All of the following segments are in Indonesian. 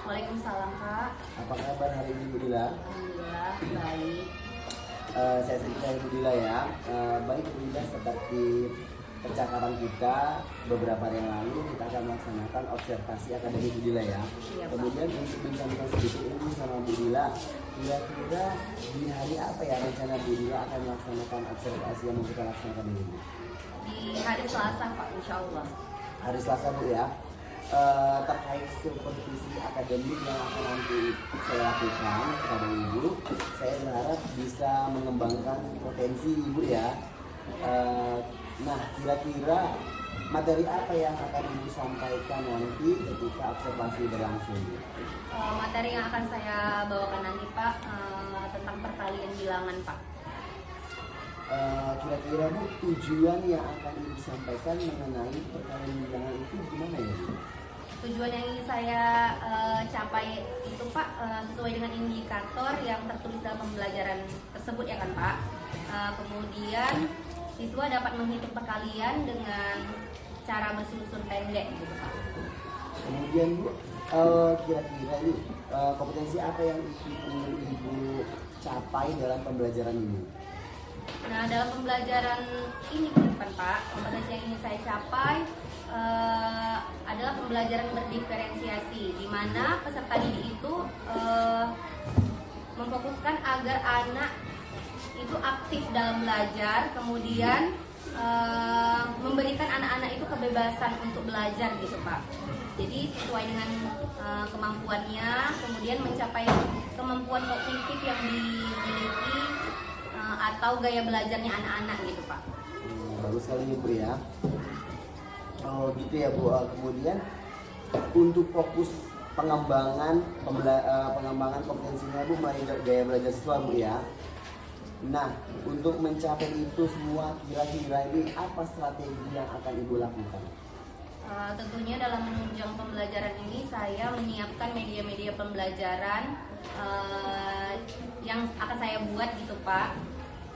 Waalaikumsalam Kak. Apa kabar hari ini Bu Dila? Alhamdulillah baik. Saya cerita Bu Dila ya. Baik Bu Dila, seperti percakapan kita beberapa hari yang lalu, kita akan melaksanakan observasi akademi Bu Dila ya. Iya, Pak. Kemudian untuk bincang sedikit ini sama Bu Dila, kira-kira di hari apa ya rencana Bu Dila akan melaksanakan observasi yang mau kita laksanakan ini? Di hari Selasa Pak, insya Allah. Hari Selasa Bu ya. Terkait supervisi akademik yang akan nanti saya lakukan kepada Ibu, saya berharap bisa mengembangkan potensi Ibu ya. Nah, kira-kira materi apa yang akan Ibu sampaikan nanti ketika observasi berlangsung? Materi yang akan saya bawakan nanti Pak tentang perkalian bilangan Pak. Kira-kira Bu, tujuan yang akan Ibu sampaikan mengenai perkalian bilangan itu gimana ya Bu? Tujuan yang ingin saya capai itu Pak sesuai dengan indikator yang tertulis dalam pembelajaran tersebut ya kan Pak. Kemudian siswa dapat menghitung perkalian dengan cara bersusun pendek gitu Pak. Kemudian Bu, kira-kira ini kompetensi apa yang ingin Ibu capai dalam pembelajaran ini? Nah, dalam pembelajaran ini ke depan Pak, kompetensi yang ingin saya capai adalah pembelajaran berdiferensiasi, di mana peserta didik itu memfokuskan agar anak itu aktif dalam belajar, kemudian memberikan anak-anak itu kebebasan untuk belajar gitu Pak. Jadi sesuai dengan kemampuannya, kemudian mencapai kemampuan kognitif yang dimiliki atau gaya belajarnya anak-anak gitu Pak. Bagus sekali Bu ya. Oh gitu ya Bu. Kemudian untuk fokus pengembangan kompetensinya Bu melalui gaya belajar siswa Bu ya. Nah, untuk mencapai itu semua, kira-kira ini apa strategi yang akan Ibu lakukan? Tentunya dalam menunjang pembelajaran ini saya menyiapkan media-media pembelajaran yang akan saya buat gitu Pak.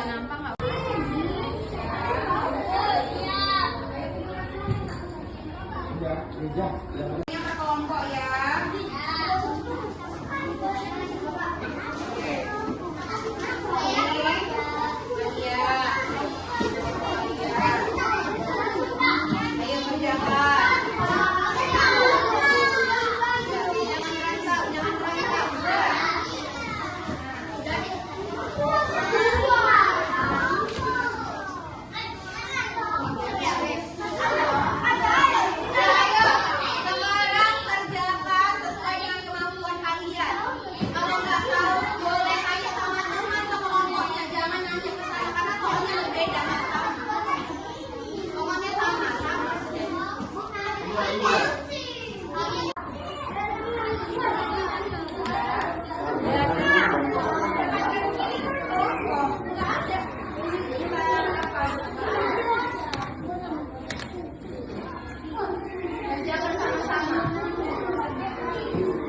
nggak nampak nggak? Yang berkelompok ya.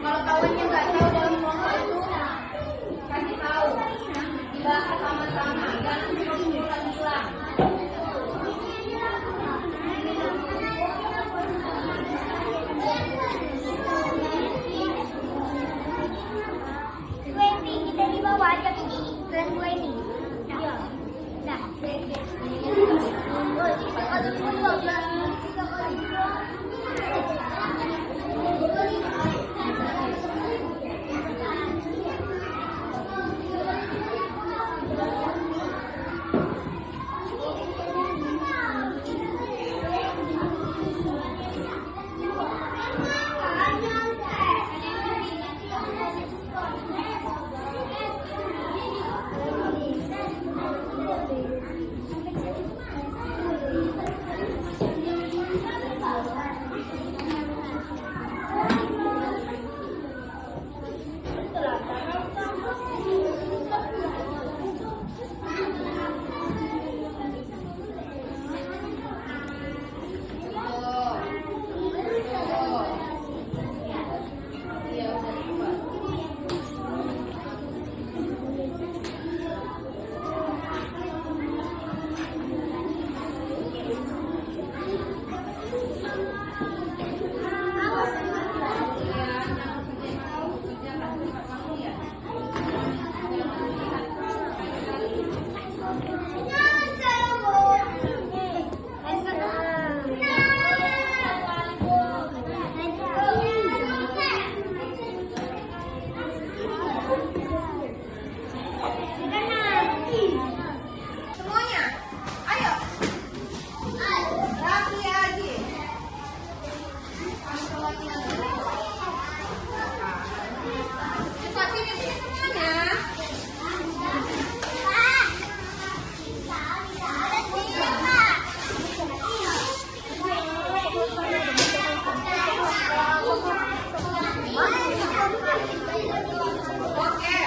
Kalau kawannya nggak tahu dalam kelompok itu, kasih tahu, dibahas sama-sama, jangan diulang-ulang. Kita di bawah aja dan gue ini. Iya. Nah, Semuanya, ayo. Rapi lagi. Cepat sini semuanya. Oke.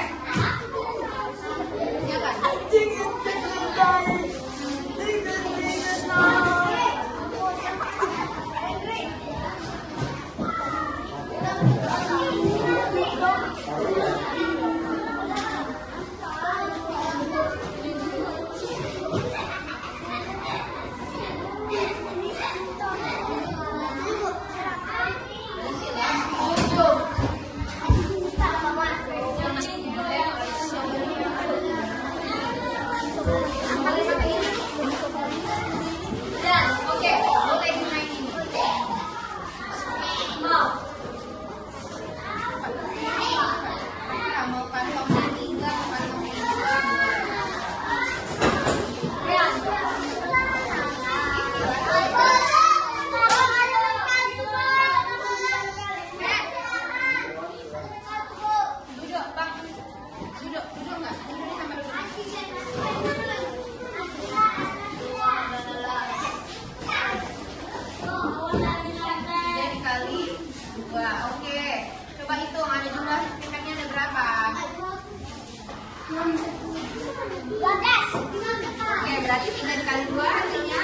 Oke, berarti 3 dikali 2 hasilnya?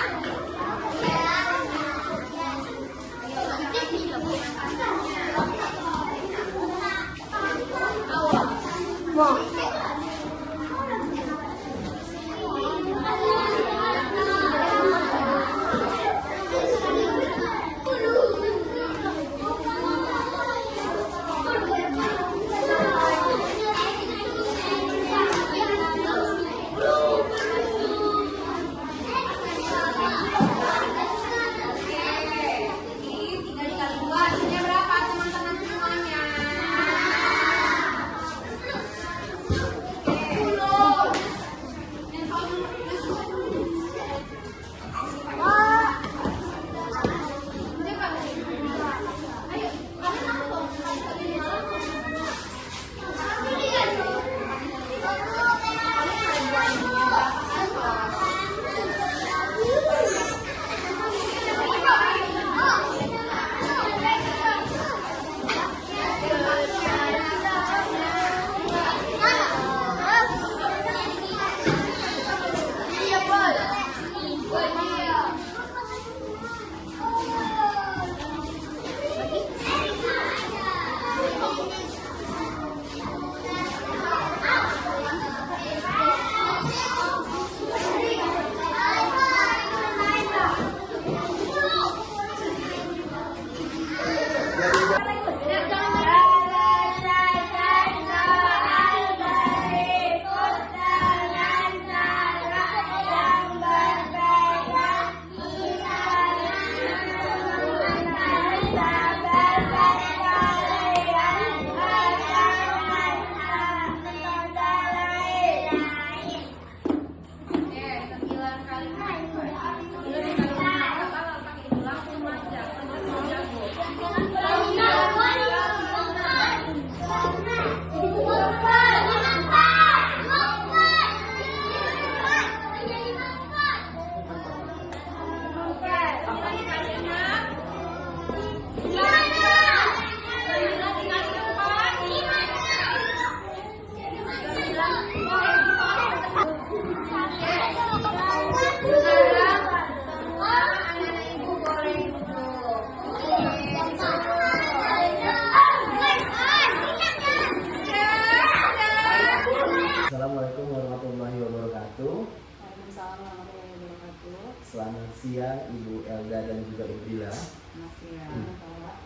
Selamat siang Ibu Elda dan juga Ibu Dila. Selamat siang, Pak.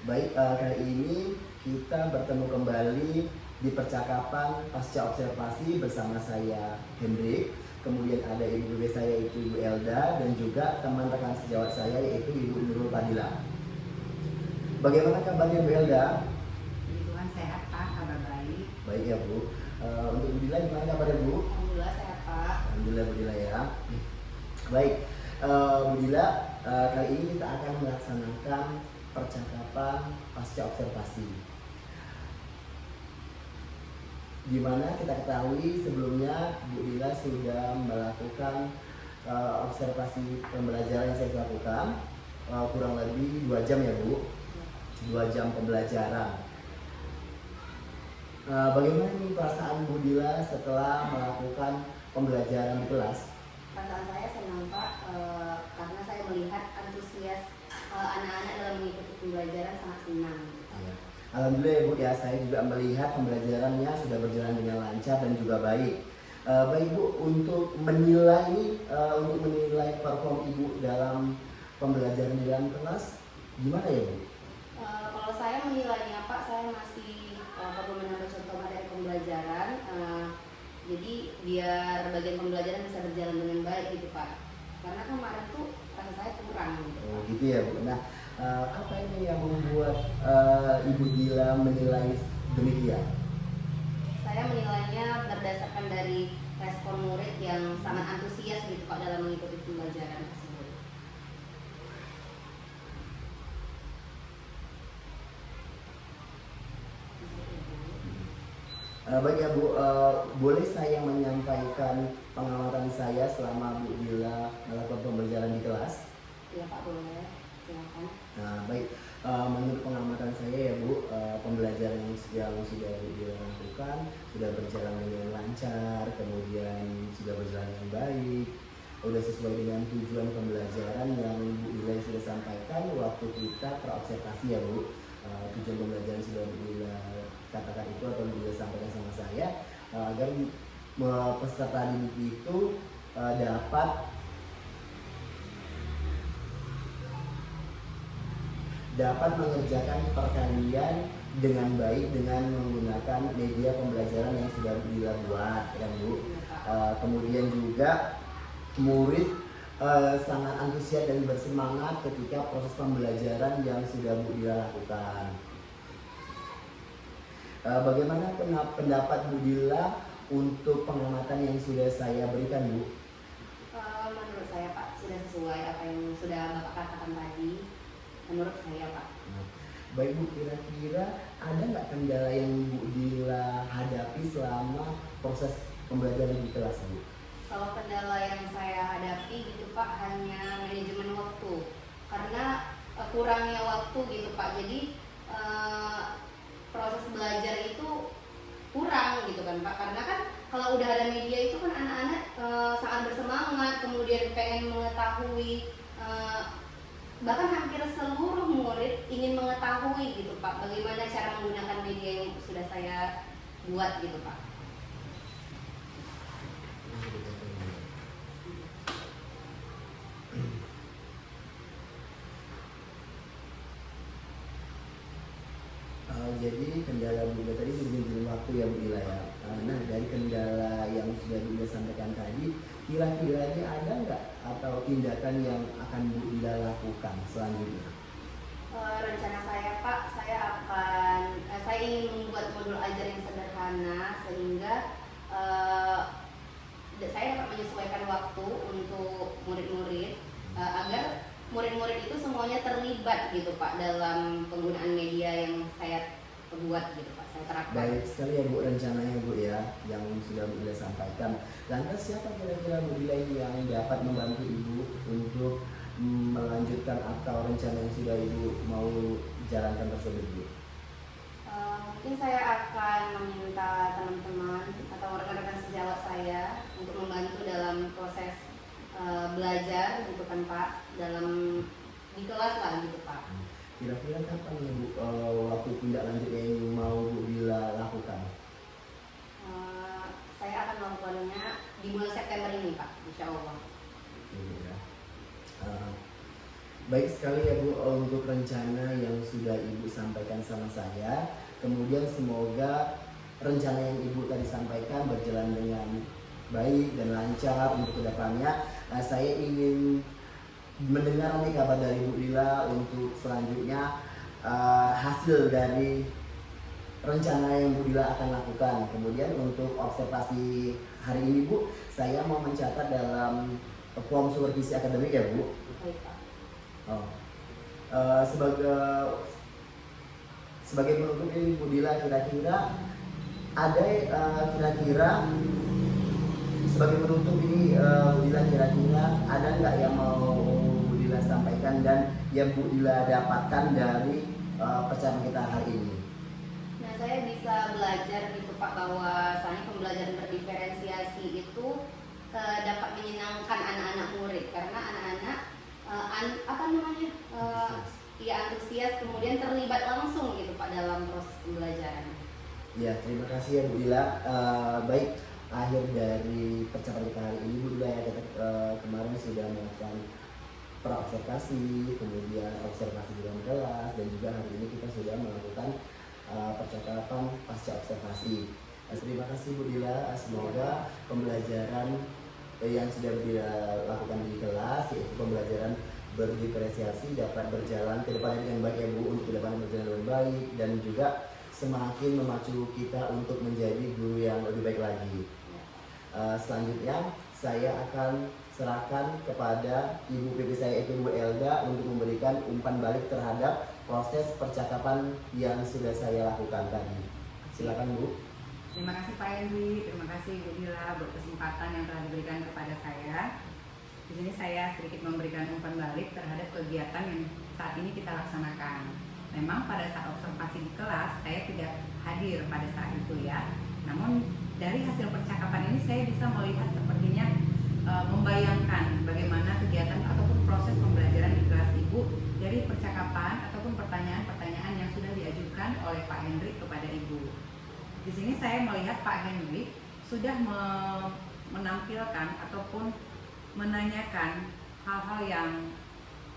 Baik, kali ini kita bertemu kembali di percakapan pasca observasi bersama saya Hendrik. Kemudian ada ibu bebe saya itu Ibu Elda dan juga teman rekan sejawat saya yaitu Ibu Nurul Fadila. Bagaimana kabarnya Bu Elda? Puji Tuhan sehat Pak, kabar baik. Baik ya Bu. Untuk Bu Dila gimana kabarnya Bu? Alhamdulillah sehat Pak. Alhamdulillah Bu Dila ya. Baik, Bu Dila, kali ini kita akan melaksanakan percakapan pasca observasi. Di mana kita ketahui sebelumnya Bu Dila sudah melakukan observasi pembelajaran yang saya lakukan kurang lebih 2 jam ya Bu, 2 jam pembelajaran. Bagaimana nih perasaan Bu Dila setelah melakukan pembelajaran di kelas? Perasaan saya senang Pak, karena saya melihat antusias anak-anak dalam mengikuti pembelajaran sangat senang. Ya. Alhamdulillah ya Bu ya, saya juga melihat pembelajarannya sudah berjalan dengan lancar dan juga baik. Baik Bu, untuk menilai perform Ibu dalam pembelajaran di dalam kelas, gimana ya Bu? Kalau saya menilainya Pak, saya masih perlu menambah contoh materi pembelajaran. Jadi biar bagian pembelajaran bisa berjalan dengan baik gitu Pak. Karena kemarin tuh rasa saya kurang gitu. Oh gitu ya Bu. Nah, apa ini yang membuat Ibu Dila menilai demikian? Saya menilainya berdasarkan dari respon murid yang sangat antusias gitu Pak dalam mengikuti pembelajaran tersebut. Baik ya Bu, boleh saya menyampaikan pengamatan saya selama Bu Dila melakukan pembelajaran di kelas? Iya Pak, boleh. Silakan. Nah, baik, menurut pengamatan saya ya Bu, pembelajaran yang sudah Bu Dila lakukan sudah berjalan dengan lancar, kemudian sudah berjalan dengan baik, sudah sesuai dengan tujuan pembelajaran yang Bu Dila sudah sampaikan waktu kita perobservasi ya Bu. Tujuan pembelajaran sudah Bu Dila katakan itu atau Bu Dila sampaikan sama saya agar peserta didik itu dapat mengerjakan perkalian dengan baik dengan menggunakan media pembelajaran yang sudah Bu Dila buat ya Bu. Kemudian juga murid sangat antusias dan bersemangat ketika proses pembelajaran yang sudah Bu Dila lakukan. Bagaimana pendapat Bu Dila untuk pengamatan yang sudah saya berikan Bu? Menurut saya Pak, sudah sesuai apa yang sudah Bapak katakan tadi. Menurut saya Pak. Baik Bu, kira-kira ada nggak kendala yang Bu Dila hadapi selama proses pembelajaran di kelas Bu? Kalau kendala yang saya hadapi gitu Pak, hanya manajemen waktu. Karena kurangnya waktu gitu Pak. Jadi proses belajar itu kurang gitu kan Pak. Karena kan kalau udah ada media itu kan anak-anak sangat bersemangat, kemudian pengen mengetahui, bahkan hampir seluruh murid ingin mengetahui gitu Pak, bagaimana cara menggunakan media yang sudah saya buat gitu Pak. Jadi kendala Bu Dila tadi manajemen waktu ya Bu Dila ya. Nah, dari kendala yang sudah Bu Dila sampaikan tadi, kira-kira ada nggak atau tindakan yang akan Bu Dila lakukan selanjutnya? Rencana saya Pak, saya ingin membuat modul ajar yang sederhana sehingga saya dapat menyesuaikan waktu untuk murid-murid agar murid-murid itu semuanya terlibat gitu Pak dalam penggunaan media yang saya buat gitu Pak, saya terapkan. Baik sekali ya Bu rencananya Bu ya yang sudah Bu Dila sampaikan. Lantas siapa kira-kira Bu Dila yang dapat membantu Ibu untuk melanjutkan atau rencana yang sudah Ibu mau jalankan tersebut Bu? Mungkin saya akan meminta teman-teman atau rekan-rekan sejawat saya untuk membantu dalam proses belajar gitu kan Pak, dalam di kelas lah gitu Pak. Kira-kira kapan ya Bu waktu tindak lanjut yang mau Bu Dila lakukan? Saya akan melakukannya di bulan September ini Pak, insya Allah. Ya. Baik sekali ya Bu untuk rencana yang sudah Ibu sampaikan sama saya. Kemudian semoga rencana yang Ibu tadi sampaikan berjalan dengan baik dan lancar untuk kedepannya. Saya ingin mendengar nih kabar dari Bu Lila untuk selanjutnya hasil dari rencana yang Bu Lila akan lakukan. Kemudian untuk observasi hari ini Bu, saya mau mencatat dalam form supervisi akademik ya Bu. Baik, Pak. Oh. Sebagai penutup ini Bu Lila, kira-kira ada kira-kira sebagai penutup ini Bu Lila, kira-kira ada nggak yang mau Bu Lila sampaikan dan yang Bu Lila dapatkan dari percakapan kita hari ini? Nah, saya bisa belajar gitu Pak bahwa soalnya pembelajaran berdiferensiasi itu dapat menyenangkan anak-anak murid karena anak-anak antusias kemudian terlibat langsung gitu Pak dalam proses pembelajaran. Ya, terima kasih ya Bu Lila. Baik, akhir dari percakapan kita hari ini Bu Lila ya, kita kemarin sudah melakukan praobservasi, kemudian observasi di dalam kelas, dan juga hari ini kita sudah melakukan percakapan pasca observasi. Terima kasih Bu Lila, semoga pembelajaran yang sudah dilakukan di kelas, yaitu pembelajaran berdiferensiasi, dapat berjalan ke depannya dengan baik ya Bu, untuk ke depannya berjalan dengan baik dan juga semakin memacu kita untuk menjadi guru yang lebih baik lagi. Selanjutnya saya akan serahkan kepada Ibu PP saya, yaitu Bu Elda, untuk memberikan umpan balik terhadap proses percakapan yang sudah saya lakukan tadi. Silakan Bu. Terima kasih Pak Henry, terima kasih Bu Lila buat kesempatan yang telah diberikan kepada saya. Di sini saya sedikit memberikan umpan balik terhadap kegiatan yang saat ini kita laksanakan. Memang pada saat observasi di kelas saya tidak hadir pada saat itu ya. Namun dari hasil percakapan ini saya bisa melihat sepertinya membayangkan bagaimana kegiatan ataupun proses pembelajaran di kelas Ibu dari percakapan ataupun pertanyaan-pertanyaan yang sudah diajukan oleh Pak Henry kepada Ibu. Di sini saya melihat Pak Henry sudah menampilkan ataupun menanyakan hal-hal yang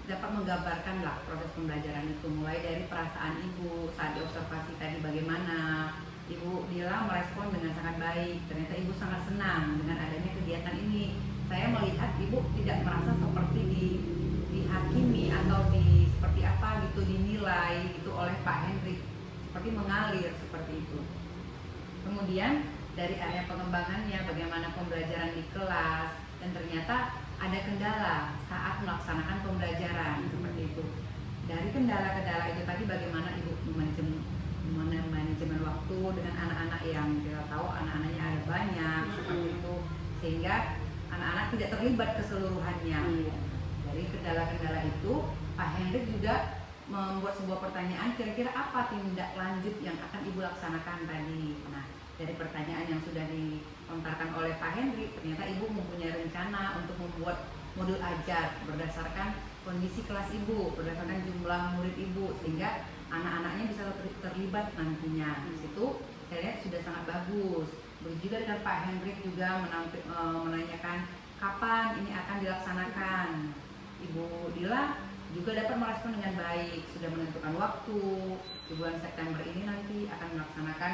dapat menggambarkan lah proses pembelajaran itu, mulai dari perasaan Ibu saat diobservasi tadi bagaimana. Ibu Lila merespon dengan sangat baik, ternyata Ibu sangat senang dengan adanya kegiatan ini. Saya melihat Ibu tidak merasa seperti dihakimi atau seperti apa gitu, dinilai gitu oleh Pak Henry, seperti mengalir seperti itu. Kemudian dari area pengembangannya, bagaimana pembelajaran di kelas, dan ternyata ada kendala saat melaksanakan pembelajaran seperti itu. Dari kendala-kendala itu tadi, bagaimana Ibu manajemen waktu dengan anak-anak yang kita tahu anak-anaknya ada banyak seperti itu, sehingga anak-anak tidak terlibat keseluruhannya. Dari kendala-kendala itu, Pak Hendrik juga membuat sebuah pertanyaan, kira-kira apa tindak lanjut yang akan Ibu laksanakan tadi. Nah, dari pertanyaan yang sudah dilontarkan oleh Pak Hendrik, ternyata Ibu mempunyai rencana untuk membuat modul ajar berdasarkan kondisi kelas Ibu, berdasarkan jumlah murid Ibu, sehingga anak-anaknya bisa terlibat nantinya. Di situ saya lihat sudah sangat bagus. Begitu juga dengan Pak Hendrik juga menanyakan kapan ini akan dilaksanakan. Ibu Lila juga dapat merespon dengan baik, sudah menentukan waktu di bulan September ini nanti akan melaksanakan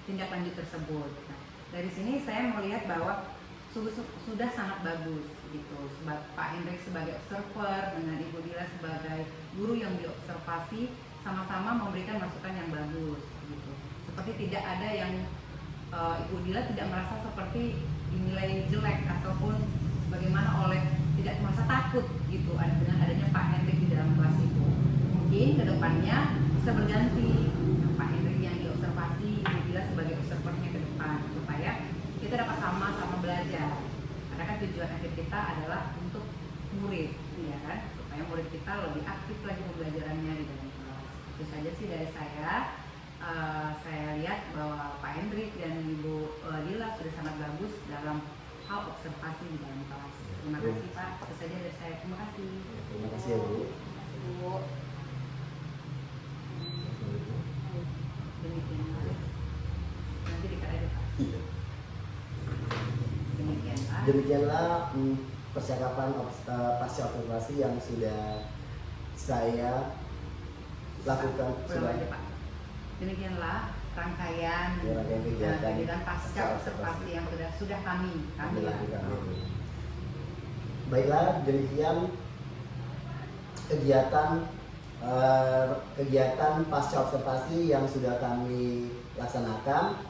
tindak lanjut tersebut. Nah, dari sini saya melihat bahwa sudah sangat bagus gitu. Sebab Pak Hendrik sebagai observer dengan Ibu Lila sebagai guru yang diobservasi, sama-sama memberikan masukan yang bagus gitu. Seperti tidak ada yang Ibu Lila tidak merasa seperti dinilai jelek ataupun bagaimana oleh tidak merasa takut gitu dengan adanya Pak Hendrik di dalam kelas itu. Mungkin kedepannya bisa berganti Pak Hendrik yang diobservasi, Ibu Lila sebagai observernya ke depan, supaya kita dapat sama-sama belajar. Karena kan tujuan akhir kita adalah untuk murid, ya kan, supaya murid kita lebih aktif lagi pembelajarannya di dalam kelas. Itu saja sih dari saya. Saya lihat bahwa Pak Hendrik dan Ibu Lila sudah sangat bagus dalam hal observasi di dalam kelas. Terima kasih Pak, itu saja dari saya. Terima kasih. Terima kasih ya Bu. Bu. Demikian nanti dikat aja Pak. Demikian Pak. Demikianlah percakapan pasca observasi yang sudah saya lakukan Ulang aja, Pak. Demikianlah rangkaian Ya, rangkaian kegiatan kegiatan pasca observasi yang sudah kami lakukan. Baiklah, demikian kegiatan pasca observasi yang sudah kami laksanakan.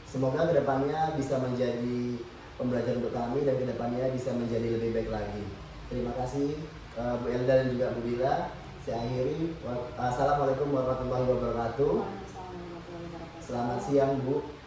Semoga kedepannya bisa menjadi pembelajaran untuk kami dan kedepannya bisa menjadi lebih baik lagi. Terima kasih Bu Elda dan juga Bu Dila. Saya akhiri. Assalamualaikum warahmatullahi wabarakatuh. Selamat siang Bu.